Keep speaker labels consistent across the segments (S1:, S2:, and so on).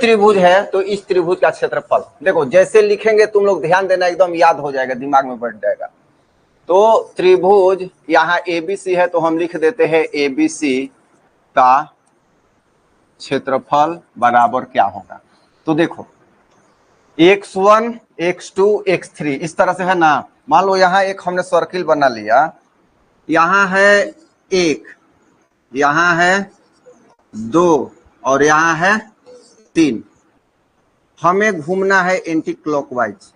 S1: त्रिभुज है तो इस त्रिभुज का क्षेत्रफल देखो, जैसे लिखेंगे तुम लोग ध्यान देना, एकदम याद हो जाएगा, दिमाग में बैठ जाएगा। तो त्रिभुज यहाँ एबीसी है तो हम लिख देते हैं एबीसी का क्षेत्रफल बराबर क्या होगा। तो देखो x1 x2 x3 इस तरह से है ना। मान लो यहाँ एक हमने सर्किल बना लिया, यहाँ है 1, यहाँ है 2 और यहाँ है 3। हमें घूमना है एंटी क्लॉकवाइज।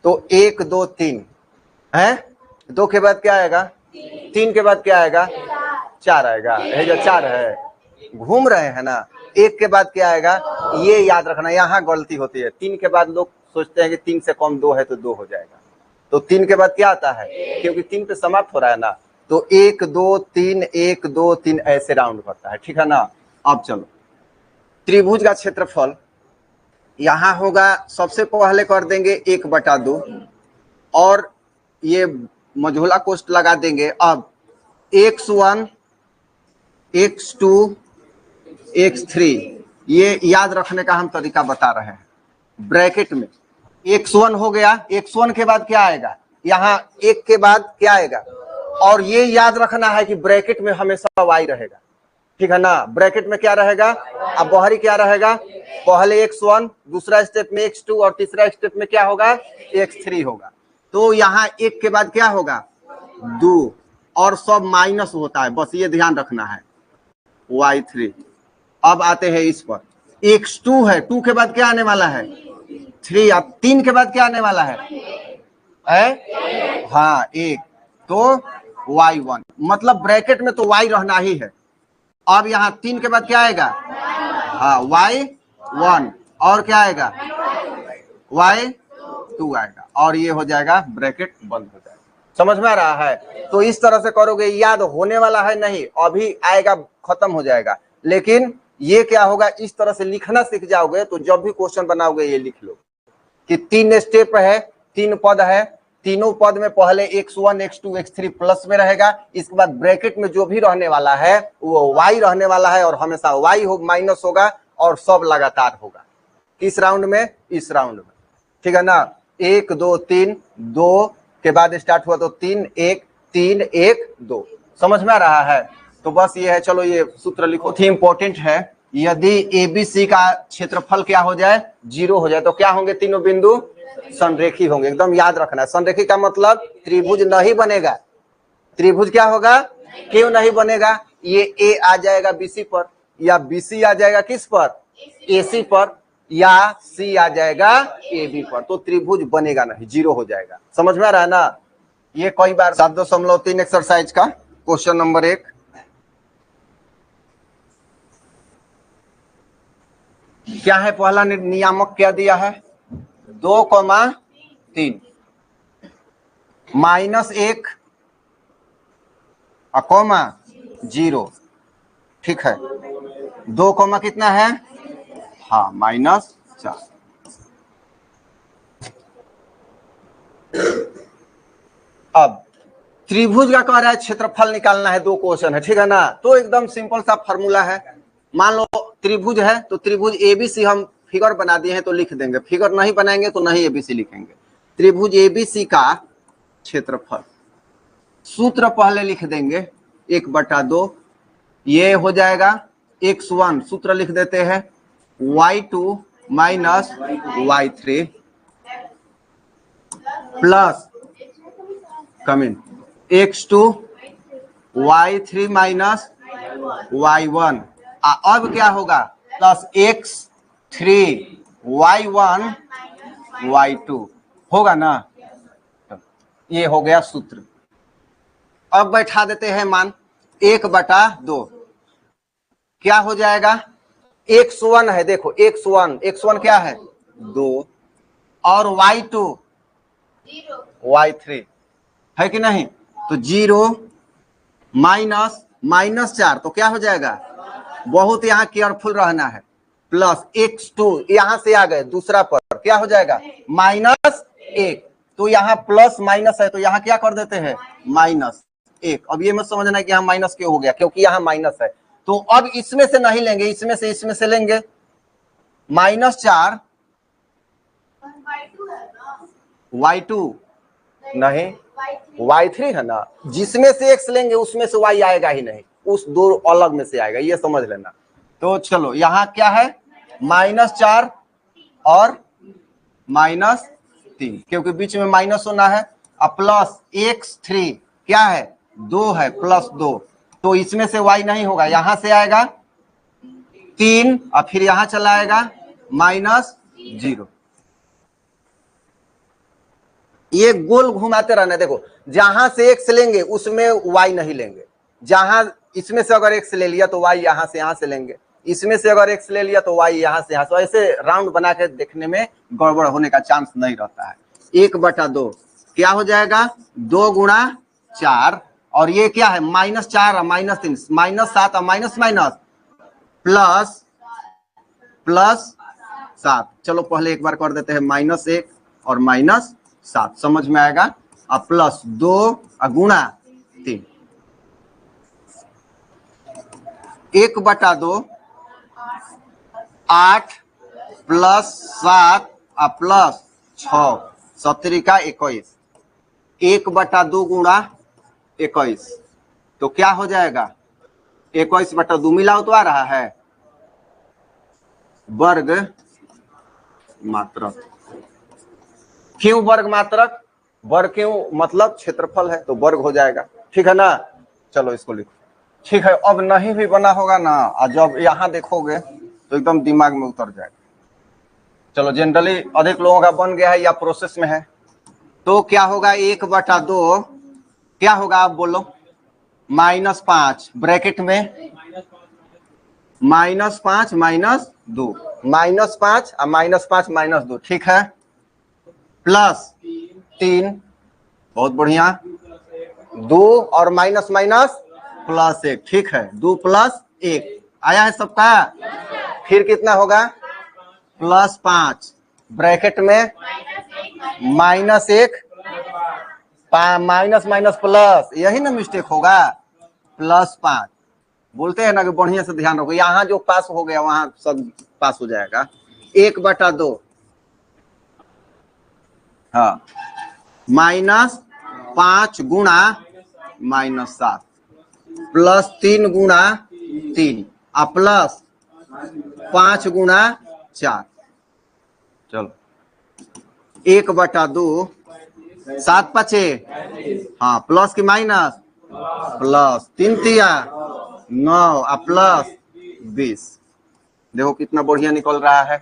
S1: तो 1 2 3 है, 2 के बाद क्या आएगा, 3 के बाद क्या आएगा, 4 आएगा। ये जो 4 है घूम रहे हैं ना। 1 के बाद क्या आएगा, ये याद रखना, यहाँ गलती होती है। 3 के बाद लोग सोचते हैं कि 3 से कम 2 है तो 2 हो जाएगा। तो 3 के बाद क्या आता है, क्योंकि 3 पे समाप्त हो रहा है ना, तो 1 2 3 1 2 3 ऐसे राउंड करता है, ठीक है ना। अब चलो त्रिभुज का क्षेत्रफल यहाँ होगा, सबसे पहले कर देंगे 1/2 और ये मझोला कोष्ठ लगा देंगे। अब x1 x2 x3 ये याद रखने का हम तरीका बता रहे हैं। ब्रैकेट में x1 हो गया, x1 के बाद क्या आएगा, यहाँ 1 के बाद क्या आएगा, और ये याद रखना है कि ब्रैकेट में हमेशा y रहेगा, ठीक है ना। ब्रैकेट में क्या रहेगा, अब बाहरी क्या रहेगा, पहले x1, दूसरा स्टेप में x2 और तीसरा स्टेप में क्या होगा, x3 होगा। तो यहाँ 1 के बाद क्या होगा, 2 और सब माइनस होता है, बस ये ध्यान रखना है, y3। अब आते हैं इस पर, x2 है, 2 के बाद क्या आने वाला है, 3। अब 3 के बाद क्या आने वाला है? हाँ 1, तो y1, मतलब ब्रैकेट में तो y रहना ही है। अब यहाँ 3 के बाद क्या आएगा, हाँ y1, और क्या आएगा, y2 आएगा, और ये हो जाएगा, ब्रैकेट बंद हो जाएगा। समझ में आ रहा है? तो इस तरह से करोगे, याद होने वाला है नहीं, अभी आएगा खत्म हो जाएगा। लेकिन ये क्या होगा, इस तरह से लिखना सीख जाओगे तो जब भी क्वेश्चन बनाओगे ये लिख लो कि 3 स्टेप है, 3 पद है, तीनों पद में पहले x1 x2 x3 प्लस में रहेगा, इसके बाद ब्रैकेट में जो भी रहने वाला है वो y रहने वाला है, और हमेशा y हो माइनस होगा, और सब लगातार होगा। किस राउंड में, इस राउंड में, ठीक है ना। 1 2 3, 2 के बाद स्टार्ट हुआ तो 3 1 3 1 2। समझ में आ रहा है? तो बस ये है, चलो ये सूत्र लिखो, बहुत ही इंपॉर्टेंट है। यदि एबीसी का क्षेत्रफल क्या हो जाए, 0 हो जाए, तो क्या होंगे, तीनों बिंदु संरेखी होंगे। एकदम याद रखना है, संरेखी का मतलब त्रिभुज नहीं बनेगा। त्रिभुज क्या होगा, क्यों नहीं बनेगा, ये ए आ जाएगा बीसी पर, या बीसी आ जाएगा किस पर, एसी पर, या सी आ जाएगा एबी पर, तो त्रिभुज बनेगा नहीं, 0 हो जाएगा। समझ में आ रहा है ना। ये कई बार 7.3 एक्सरसाइज का क्वेश्चन नंबर 1, क्या है, पहला नियामक क्या दिया है, 2,3 -1 0, ठीक है। 2, कितना है, हाँ -4। अब त्रिभुज का कह रहा है क्षेत्रफल निकालना है, 2 क्वेश्चन है, ठीक है ना। तो एकदम सिंपल सा फॉर्मूला है। मान लो त्रिभुज है तो त्रिभुज एबीसी हम फिगर बना दिए हैं तो लिख देंगे, फिगर नहीं बनाएंगे तो नहीं एबीसी लिखेंगे। त्रिभुज एबीसी का क्षेत्रफल, सूत्र पहले लिख देंगे 1/2, ये हो जाएगा x1, सूत्र लिख देते हैं y2 minus y3 plus coming x2 y3 minus y1। अब क्या होगा, प्लस x3 y1 y2 होगा ना। ये हो गया सूत्र। अब बैठा देते हैं मान 1/2, क्या हो जाएगा, x1 है, देखो x1 क्या है, 2, और y2 y3 है कि नहीं, तो 0 -4, तो क्या हो जाएगा, बहुत यहाँ केयरफुल रहना है, प्लस x2, यहां से आ गए दूसरा पर, क्या हो जाएगा, -1, तो यहाँ प्लस माइनस है तो यहाँ क्या कर देते हैं, -1। अब ये मत समझना है कि यहाँ माइनस क्यों हो गया, क्योंकि यहाँ माइनस है। तो अब इसमें से नहीं लेंगे, इसमें से लेंगे, -4 y2 नहीं y3 है ना, जिसमें से x लेंगे उसमें से y आएगा ही नहीं, उस दो अलग में से आएगा, ये समझ लेना। तो चलो यहाँ क्या है, -4 और -3, क्योंकि बीच में माइनस होना है, अब प्लस x3 क्या है 2 है, +2, तो इसमें से y नहीं होगा, यहां से आएगा 3 और फिर यहां चला आएगा -0। ये गोल घुमाते रहना, देखो जहां से x लेंगे उसमें y नहीं लेंगे, जहां इसमें से अगर x ले लिया तो y यहां से लेंगे, इसमें से अगर x ले लिया तो y यहां से, ऐसे राउंड बना के देखने में गड़बड़ होने का चांस नहीं रहता है। 1/2 क्या हो जाएगा 2 × 4, और ये क्या है -4 और -3, -7 और माइनस प्लस 7। चलो पहले एक बार कर देते हैं, -1 और -7, समझ में आएगा। अब +2 गुणा 3, 1/2 8 +7 और +6 7 का 21, 1/2 गुणा 21, तो क्या हो जाएगा 21/2 मिलाओ तो आ रहा है वर्ग मात्रक। क्यों वर्ग मात्रक, वर्ग क्यों, मतलब क्षेत्रफल है तो वर्ग हो जाएगा, ठीक है ना। चलो इसको लिखो, ठीक है। अब नहीं भी बना होगा ना, और जब यहाँ देखोगे तो एकदम दिमाग में उतर जाएगा। चलो जनरली अधिक लोगों का बन गया है या प्रोसेस में है, तो क्या होगा 1/2 क्या होगा आप बोलो, -5 ब्रैकेट में -5 -2, -5 और -5 -2, ठीक है, +3, बहुत बढ़िया, 2 और माइनस +1, ठीक है, 2 + 1 आया है सबका। फिर कितना होगा +5 ब्रैकेट में -1 माइनस प्लस, यही ना मिस्टेक होगा, +5 बोलते हैं ना कि बढ़िया से ध्यान रखो, यहाँ जो पास हो गया वहां सब पास हो जाएगा। 1/2 हाँ -5 गुणा -7 +3 गुणा 3 और +5 गुणा 4, चलो 1/2 7 5 हाँ, प्लस की माइनस, +3 3 9 और +20, देखो कितना बढ़िया निकल रहा है,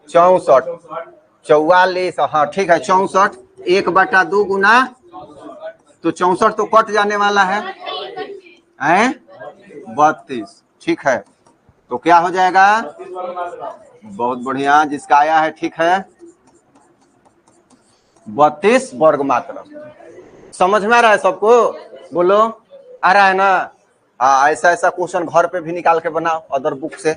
S1: 64 44, हाँ ठीक है 64, 1/2 गुना, तो 64 तो कट जाने वाला है 32, ठीक है, तो क्या हो जाएगा, बहुत बढ़िया, जिसका आया है ठीक है 32 वर्ग मात्रक। समझ में आ रहा है सबको, बोलो आ रहा है ना। हाँ, ऐसा क्वेश्चन घर पे भी निकाल के बनाओ अदर बुक से।